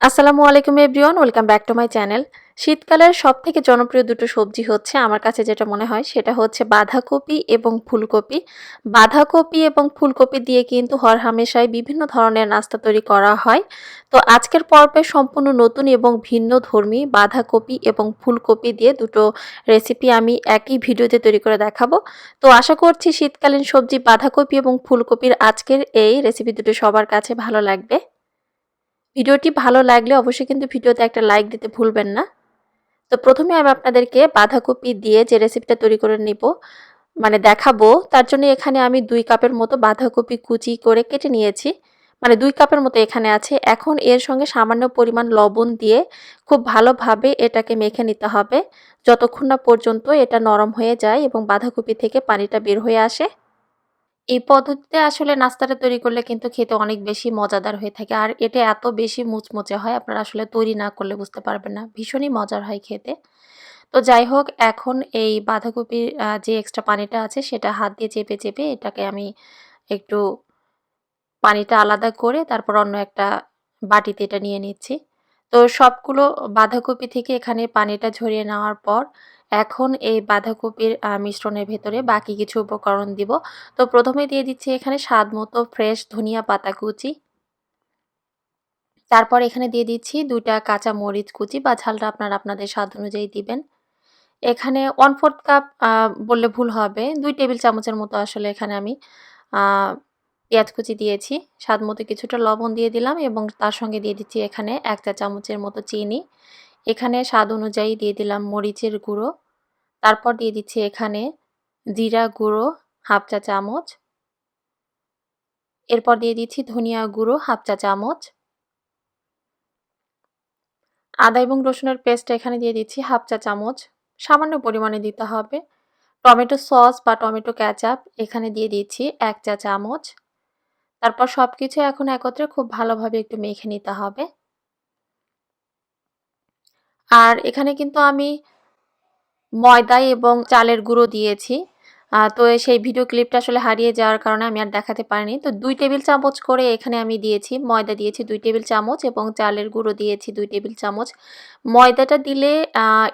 Assalamualikum everyone, welcome back to my channel. শীতকালের সবথেকে জনপ্রিয় দুটো সবজি হচ্ছে আমার কাছে যেটা মনে হয় সেটা হচ্ছে বাঁধাকপি এবং ফুলকপি। বাঁধাকপি এবং ফুলকপি দিয়ে কিন্তু হরহামেশাই বিভিন্ন ধরনের নাস্তা তৈরি করা হয়। তো আজকের পর্বে সম্পূর্ণ নতুন এবং ভিন্নধর্মী বাঁধাকপি এবং ফুলকপি দিয়ে দুটো রেসিপি আমি একই ভিডিওতে তৈরি করে দেখাবো। তো আশা করছি শীতকালীন সবজি বাঁধাকপি এবং ফুলকপির আজকের এই রেসিপি দুটো সবার কাছে ভালো লাগবে। ভিডিওটি ভালো লাগলে অবশ্যই কিন্তু ভিডিওতে একটা লাইক দিতে ভুলবেন না। তো প্রথমে আমি আপনাদেরকে বাঁধাকপি দিয়ে যে রেসিপিটা তৈরি করে নিব দেখাবো, তার জন্য এখানে আমি 2 কাপের মতো বাঁধাকপি কুচি করে কেটে নিয়েছি। 2 কাপের মতো এখানে আছে। এখন এর সঙ্গে সামান্য পরিমাণ লবণ দিয়ে খুব ভালোভাবে এটাকে মেখে নিতে হবে যতক্ষণ না পর্যন্ত এটা নরম হয়ে যায় এবং বাঁধাকপি থেকে পানিটা বের হয়ে আসে। এই পদ্ধতিতে আসলে নাস্তাটা তৈরি করলে কিন্তু খেতে অনেক বেশি মজাদার হয়ে থাকে, আর এটা এত বেশি মুচমুচে হয় আপনারা আসলে তৈরি না করলে বুঝতে পারবেন না, ভীষণই মজার হয় খেতে। তো যাই হোক, এখন এই বাঁধাকপির যে এক্সট্রা পানিটা আছে সেটা হাত দিয়ে চেপে চেপে এটাকে আমি একটু পানিটা আলাদা করে তারপর অন্য একটা বাটিতে এটা নিয়ে নিচ্ছি। তো সবগুলো বাঁধাকপি থেকে এখানে পানিটা ঝরিয়ে নেওয়ার পর এখন এই বাঁধাকপির মিশ্রণের ভেতরে বাকি কিছু উপকরণ দিব। তো প্রথমে দিয়ে দিচ্ছি এখানে স্বাদ মতো ফ্রেশ ধনিয়া পাতা কুচি। তারপর এখানে দিয়ে দিচ্ছি 2টা কাঁচা মরিচ কুচি বা ঝালটা আপনারা আপনাদের স্বাদ অনুযায়ী দিবেন। এখানে 1/4 কাপ বললে ভুল হবে, 2 টেবিল চামচের মতো আসলে এখানে আমি পেঁয়াজ কুচি দিয়েছি। স্বাদ মতো কিছুটা লবণ দিয়ে দিলাম এবং তার সঙ্গে দিয়ে দিচ্ছি এখানে 1 চা চামচের মতো চিনি। এখানে স্বাদ অনুযায়ী দিয়ে দিলাম মরিচের গুঁড়ো। তারপর দিয়ে দিচ্ছি এখানে জিরা গুঁড়ো 1/2 চা চামচ। এরপর দিয়ে দিচ্ছি ধনিয়া গুঁড়ো 1/2 চা চামচ। আদা এবং রসুনের পেস্ট এখানে দিয়ে দিচ্ছি 1/2 চা চামচ, সামান্য পরিমাণে দিতে হবে। টমেটো সস বা টমেটো কেচাপ এখানে দিয়ে দিচ্ছি 1 চা চামচ। তারপর সবকিছু এখন একত্রে খুব ভালোভাবে একটু মেখে নিতে হবে। আর এখানে কিন্তু আমি ময়দা এবং চালের গুঁড়ো দিয়েছি। তো সেই ভিডিও ক্লিপটা আসলে হারিয়ে যাওয়ার কারণে আমি আর দেখাতে পারিনি। তো 2 টেবিল চামচ করে এখানে আমি দিয়েছি ময়দা, দিয়েছি 2 টেবিল চামচ এবং চালের গুঁড়ো দিয়েছি 2 টেবিল চামচ। ময়দাটা দিলে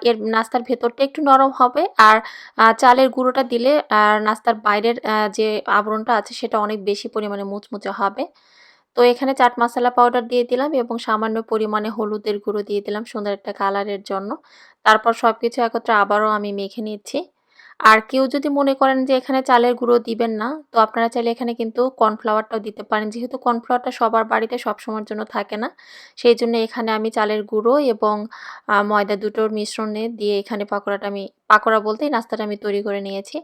এর নাস্তার ভেতরটা একটু নরম হবে, আর চালের গুঁড়োটা দিলে নাস্তার বাইরের যে আবরণটা আছে সেটা অনেক বেশি পরিমাণে মুচমুচে হবে। তো এখানে চাট মশলা পাউডার দিয়ে দিলাম এবং সামান্য পরিমাণে হলুদের গুঁড়ো দিয়ে দিলাম সুন্দর একটা কালারের জন্য। তারপর সবকিছু একত্রে আবারও আমি মেখে নিচ্ছি। আর কেউ যদি মনে করেন যে এখানে চালের গুঁড়ো দিবেন না, তো আপনারা চাইলে এখানে কিন্তু কর্নফ্লাওয়ারটাও দিতে পারেন। যেহেতু কর্নফ্লাওয়ারটা সবার বাড়িতে সবসময়ের জন্য থাকে না, সেই জন্য এখানে আমি চালের গুঁড়ো এবং ময়দা দুটোর মিশ্রণে দিয়ে এখানে পাকোড়া বলতে এই নাস্তাটা আমি তৈরি করে নিয়েছি।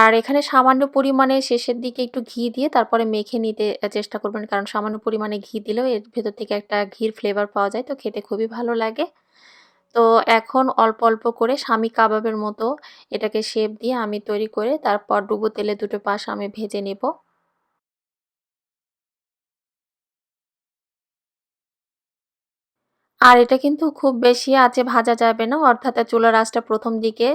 আর এখানে সামান্য পরিমাণে শেষের দিকে একটু ঘি দিয়ে তারপরে মেখে নিতে চেষ্টা করবেন, কারণ সামান্য পরিমাণে ঘি দিলেও এর ভেতর থেকে একটা ঘির ফ্লেভার পাওয়া যায়, তো খেতে খুবই ভালো লাগে। তো এখন অল্প অল্প করে স্বামী কাবাবের মতো এটাকে শেপ দিয়ে আমি তৈরি করে তারপর ডুবো তেলে দুটো পাশ আমি ভেজে নেব। আর এটা কিন্তু খুব বেশি আঁচে ভাজা যাবে না, অর্থাৎ চুলার আঁচটা প্রথম দিকে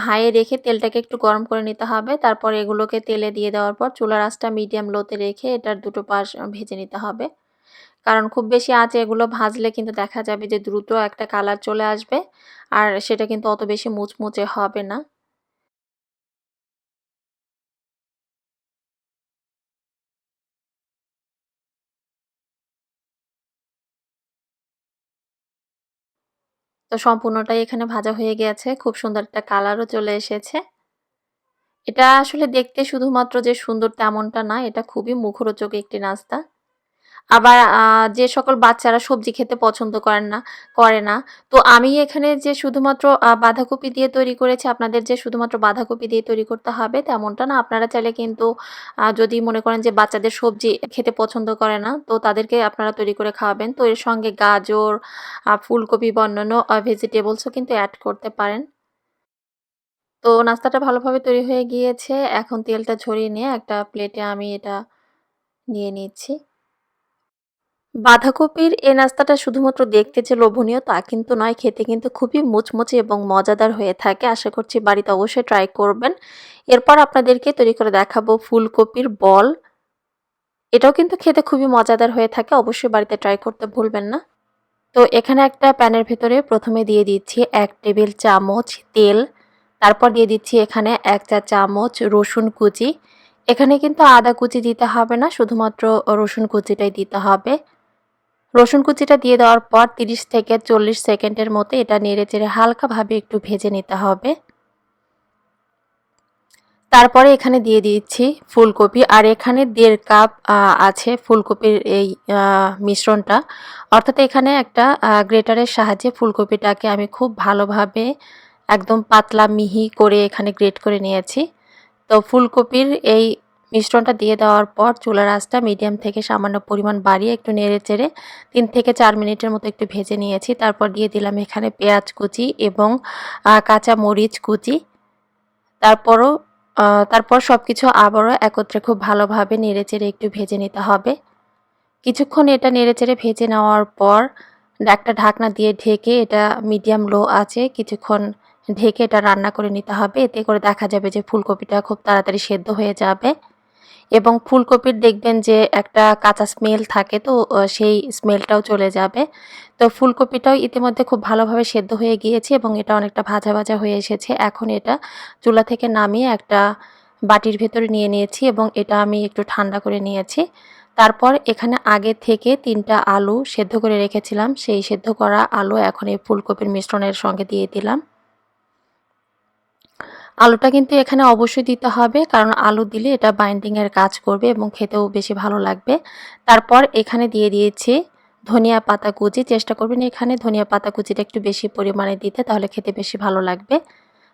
হাইয়ে রেখে তেলটাকে একটু গরম করে নিতে হবে। তারপর এগুলোকে তেলে দিয়ে দেওয়ার পর চুলার আঁচটা মিডিয়াম লোতে রেখে এটার দুটো পাশ ভেজে নিতে হবে। কারণ খুব বেশি আঁচে এগুলো ভাজলে কিন্তু দেখা যাবে যে দ্রুত একটা কালার চলে আসবে, আর সেটা কিন্তু অত বেশি মুচমুচে হবে না। তো সম্পূর্ণটাই এখানে ভাজা হয়ে গেছে, খুব সুন্দর একটা কালারও চলে এসেছে। এটা আসলে দেখতে শুধুমাত্র যে সুন্দর তেমনটা না, এটা খুবই মুখরোচক একটি নাস্তা। আবার যে সকল বাচ্চারা সবজি খেতে পছন্দ করে না, তো আমি এখানে যে শুধুমাত্র বাঁধাকপি দিয়ে তৈরি করেছি, আপনাদের যে শুধুমাত্র বাঁধাকপি দিয়ে তৈরি করতে হবে তেমনটা না। আপনারা চাইলে কিন্তু যদি মনে করেন যে বাচ্চাদের সবজি খেতে পছন্দ করে না, তো তাদেরকে আপনারা তৈরি করে খাওয়াবেন। তো এর সঙ্গে গাজর, ফুলকপি বা অন্যান্য ভেজিটেবলসও কিন্তু অ্যাড করতে পারেন। তো নাস্তাটা ভালোভাবে তৈরি হয়ে গিয়েছে। এখন তেলটা ঝরিয়ে নিয়ে একটা প্লেটে আমি এটা নিয়ে নিচ্ছি। বাঁধাকপির এই নাস্তাটা শুধুমাত্র দেখতে যে লোভনীয় তা কিন্তু নয়, খেতে কিন্তু খুবই মুচমুচে এবং মজাদার হয়ে থাকে। আশা করছি বাড়িতে অবশ্যই ট্রাই করবেন। এরপর আপনাদেরকে তৈরি করে দেখাবো ফুলকপির বল। এটাও কিন্তু খেতে খুবই মজাদার হয়ে থাকে, অবশ্যই বাড়িতে ট্রাই করতে ভুলবেন না। তো এখানে একটা প্যানের ভিতরে প্রথমে দিয়ে দিচ্ছি 1 টেবিল চামচ তেল, তারপর দিয়ে দিচ্ছি এখানে 1 চা চামচ রসুন কুচি। এখানে কিন্তু আদা কুচি দিতে হবে না, শুধুমাত্র রসুন কুচিটাই দিতে হবে। রসুন কুচিটা দিয়ে দেওয়ার পর 30 থেকে 40 সেকেন্ডের মতো এটা নেড়েচেড়ে হালকাভাবে একটু ভেজে নিতে হবে। তারপরে এখানে দিয়ে দিচ্ছি ফুলকপি, আর এখানে 1.5 কাপ আছে ফুলকপির এই মিশ্রণটা, অর্থাৎ এখানে একটা গ্রেটারের সাহায্যে ফুলকপিটাকে আমি খুব ভালোভাবে একদম পাতলা মিহি করে এখানে গ্রেট করে নিয়েছি। তো ফুলকপির এই মিশ্রণটা দিয়ে দেওয়ার পর চুলার আঁচটা মিডিয়াম থেকে সামান্য পরিমাণ বাড়িয়ে একটু নেড়েচেড়ে 3 থেকে 4 মিনিটের মতো একটু ভেজে নিয়েছি। তারপর দিয়ে দিলাম এখানে পেঁয়াজ কুচি এবং কাঁচা মরিচ কুচি। তারপর সবকিছু আবারও একত্রে খুব ভালোভাবে নেড়েচেড়ে একটু ভেজে নিতে হবে। কিছুক্ষণ এটা নেড়েচেড়ে ভেজে নেওয়ার পর একটা ঢাকনা দিয়ে ঢেকে এটা মিডিয়াম লো আঁচে কিছুক্ষণ ঢেকে এটা রান্না করে নিতে হবে। এতে করে দেখা যাবে যে ফুলকপিটা খুব তাড়াতাড়ি সেদ্ধ হয়ে যাবে এবং ফুলকপির দেখবেন যে একটা কাঁচা স্মেল থাকে, তো সেই স্মেলটাও চলে যাবে। তো ফুলকপিটাও ইতিমধ্যে খুব ভালোভাবে সেদ্ধ হয়ে গিয়েছে এবং এটা অনেকটা ভাজা ভাজা হয়ে এসেছে। এখন এটা চুলা থেকে নামিয়ে একটা বাটির ভেতরে নিয়ে নিয়েছি এবং এটা আমি একটু ঠান্ডা করে নিয়েছি। তারপর এখানে আগে থেকে 3টা আলু সেদ্ধ করে রেখেছিলাম, সেই সেদ্ধ করা আলু এখন এই ফুলকপির মিশ্রণের সঙ্গে দিয়ে দিলাম। আলুটা কিন্তু এখানে অবশ্যই দিতে হবে, কারণ আলু দিলে এটা বাইন্ডিংয়ের কাজ করবে এবং খেতেও বেশি ভালো লাগবে। তারপর এখানে দিয়ে দিয়েছি ধনিয়া পাতা কুচি। চেষ্টা করবেন এখানে ধনিয়া পাতা কুচিটা একটু বেশি পরিমাণে দিতে, তাহলে খেতে বেশি ভালো লাগবে।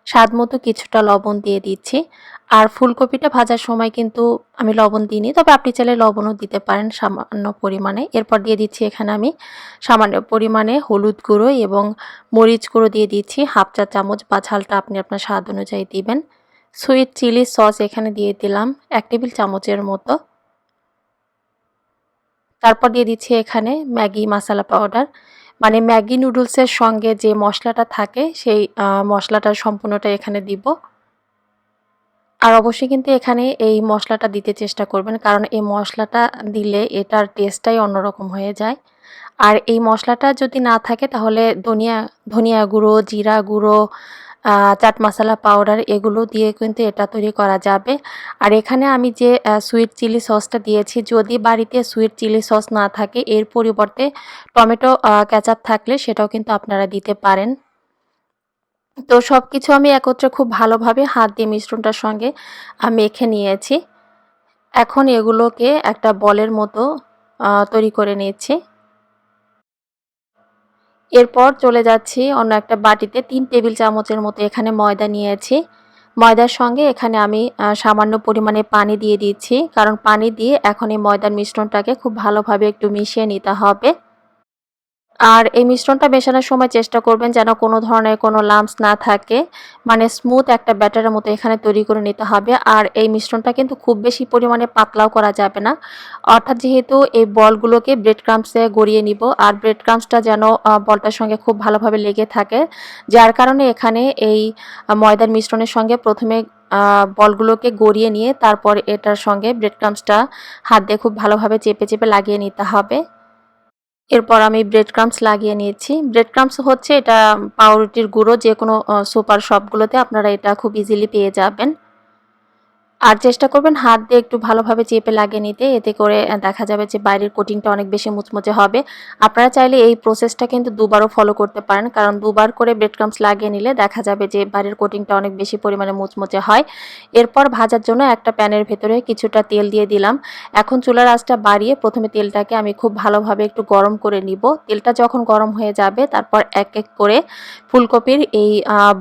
স্বাদ মতো কিছুটা লবণ দিয়ে দিচ্ছি। আর ফুলকপিটা ভাজার সময় কিন্তু আমি লবণ দিইনি, তবে আপনি চাইলে লবণও দিতে পারেন সামান্য পরিমাণে। এরপর দিয়ে দিচ্ছি এখানে আমি সামান্য পরিমাণে হলুদ গুঁড়ো এবং মরিচ গুঁড়ো দিয়ে দিচ্ছি 1/2 চা চামচ, বা ঝালটা আপনি আপনার স্বাদ অনুযায়ী দিবেন। সুইট চিলি সস এখানে দিয়ে দিলাম 1 টেবিল চামচের মতো। তারপর দিয়ে দিচ্ছি এখানে ম্যাগি মশলা পাউডার, মানে ম্যাগি নুডলসের সঙ্গে যে মশলাটা থাকে সেই মশলাটা সম্পূর্ণটা এখানে দিব। আর অবশ্যই কিন্তু এখানে এই মশলাটা দিতে চেষ্টা করবেন, কারণ এই মশলাটা দিলে এটার টেস্টটাই অন্যরকম হয়ে যায়। আর এই মশলাটা যদি না থাকে তাহলে ধনিয়া গুঁড়ো, জিরা গুঁড়ো, চাট মশলা পাউডার এগুলো দিয়ে কিন্তু এটা তৈরি করা যাবে। আর এখানে আমি যে সুইট চিলি সসটা দিয়েছি, যদি বাড়িতে সুইট চিলি সস না থাকে এর পরিবর্তে টমেটো কেচাপ থাকলে সেটাও কিন্তু আপনারা দিতে পারেন। তো সবকিছু আমি একত্রে খুব ভালোভাবে হাত দিয়ে মিশ্রণটার সঙ্গে মেখে নিয়েছি। এখন এগুলোকে একটা বলের মতো তৈরি করে নিচ্ছি। এরপর চলে যাচ্ছি অন্য একটা বাটিতে 3 টেবিল চামচের মতো এখানে ময়দা নিয়েছি। ময়দার সঙ্গে এখানে আমি সামান্য পরিমাণে পানি দিয়ে দিচ্ছি, কারণ পানি দিয়ে এখন এই ময়দার মিশ্রণটাকে খুব ভালোভাবে একটু মিশিয়ে নিতে হবে। আর এই মিশ্রণটা মেশানোর সময় চেষ্টা করবেন যেন কোনো ধরনের কোনো লাম্পস না থাকে, মানে স্মুথ একটা ব্যাটারের মতো এখানে তৈরি করে নিতে হবে। আর এই মিশ্রণটা কিন্তু খুব বেশি পরিমাণে পাতলাও করা যাবে না, অর্থাৎ যেহেতু এই বলগুলোকে ব্রেড ক্রাম্পসে গড়িয়ে নিব, আর ব্রেড ক্রাম্পসটা যেন বলটার সঙ্গে খুব ভালোভাবে লেগে থাকে, যার কারণে এখানে এই ময়দার মিশ্রণের সঙ্গে প্রথমে বলগুলোকে গড়িয়ে নিয়ে তারপর এটার সঙ্গে ব্রেড ক্রাম্পসটা হাত দিয়ে খুব ভালোভাবে চেপে চেপে লাগিয়ে নিতে হবে। এরপর আমি ব্রেড ক্রাম্পস লাগিয়ে নিয়েছি। ব্রেড ক্রাম্পস হচ্ছে এটা পাউরুটির গুঁড়ো, যে কোনো সুপার শপগুলোতে আপনারা এটা খুব ইজিলি পেয়ে যাবেন। আর চেষ্টা করবেন হাত দিয়ে একটু ভালোভাবে চেপে লাগিয়ে নিতে, এতে করে দেখা যাবে যে বাইরের কোটিংটা অনেক বেশি মুচমুচে হবে। আপনারা চাইলে এই প্রসেসটা কিন্তু দুবারও ফলো করতে পারেন, কারণ দুবার করে ব্রেড ক্রাম্পস লাগিয়ে নিলে দেখা যাবে যে বাইরের কোটিংটা অনেক বেশি পরিমাণে মুচমুচে হয়। এরপর ভাজার জন্য একটা প্যানের ভেতরে কিছুটা তেল দিয়ে দিলাম। এখন চুলার আঁচটা বাড়িয়ে প্রথমে তেলটাকে আমি খুব ভালোভাবে একটু গরম করে নিব। তেলটা যখন গরম হয়ে যাবে তারপর এক এক করে ফুলকপির এই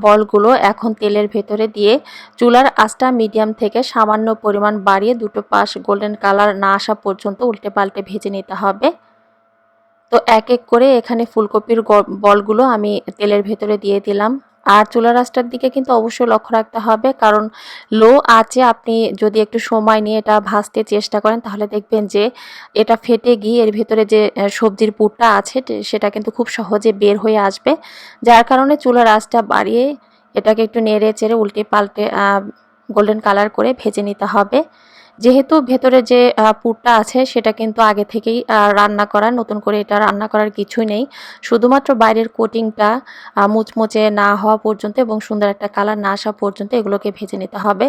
বলগুলো এখন তেলের ভেতরে দিয়ে চুলার আঁচটা মিডিয়াম থেকে সামান্য পরিমাণ বাড়িয়ে দুটো পাশ গোল্ডেন কালার না আসা পর্যন্ত উল্টে পাল্টে ভেজে নিতে হবে। তো এক এক করে এখানে ফুলকপির বলগুলো আমি তেলের ভেতরে দিয়ে দিলাম। আর চুলার আঁচটার দিকে কিন্তু অবশ্যই লক্ষ্য রাখতে হবে, কারণ লো আঁচে আপনি যদি একটু সময় নিয়ে এটা ভাজতে চেষ্টা করেন তাহলে দেখবেন যে এটা ফেটে গিয়ে এর ভেতরে যে সবজির পুরটা আছে সেটা কিন্তু খুব সহজে বের হয়ে আসবে। যার কারণে চুলার আঁচটা বাড়িয়ে এটাকে একটু নেড়ে চেড়ে উল্টে পাল্টে গোল্ডেন কালার করে ভেজে নিতে হবে। যেহেতু ভেতরে যে পুরটা আছে সেটা কিন্তু আগে থেকেই রান্না করা, নতুন করে এটা রান্না করার কিছুই নেই। শুধুমাত্র বাইরের কোটিংটা মুচমুচে না হওয়া পর্যন্ত এবং সুন্দর একটা কালার না আসা পর্যন্ত এগুলোকে ভেজে নিতে হবে।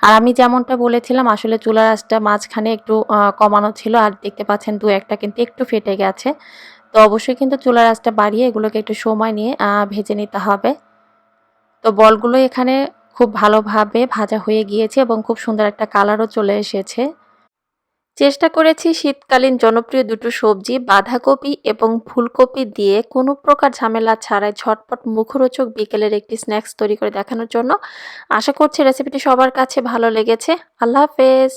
আর আমি যেমনটা বলেছিলাম আসলে চুলার আঁচটা মাঝখানে একটু কমানো ছিল, আর দেখতে পাচ্ছেন দু একটা কিন্তু একটু ফেটে গেছে। তো অবশ্যই কিন্তু চুলার আঁচটা বাড়িয়ে এগুলোকে একটু সময় নিয়ে ভেজে নিতে হবে। তো বলগুলো এখানে খুব ভালোভাবে ভাজা হয়ে গিয়েছে এবং খুব সুন্দর একটা কালারও চলে এসেছে। চেষ্টা করেছি শীতকালীন জনপ্রিয় দুটো সবজি বাঁধাকপি এবং ফুলকপি দিয়ে কোনো প্রকার ঝামেলা ছাড়াই ঝটপট মুখরোচক বিকেলের একটি স্ন্যাক্স তৈরি করে দেখানোর জন্য। আশা করছি রেসিপিটি সবার কাছে ভালো লেগেছে। আল্লাহ হাফেজ।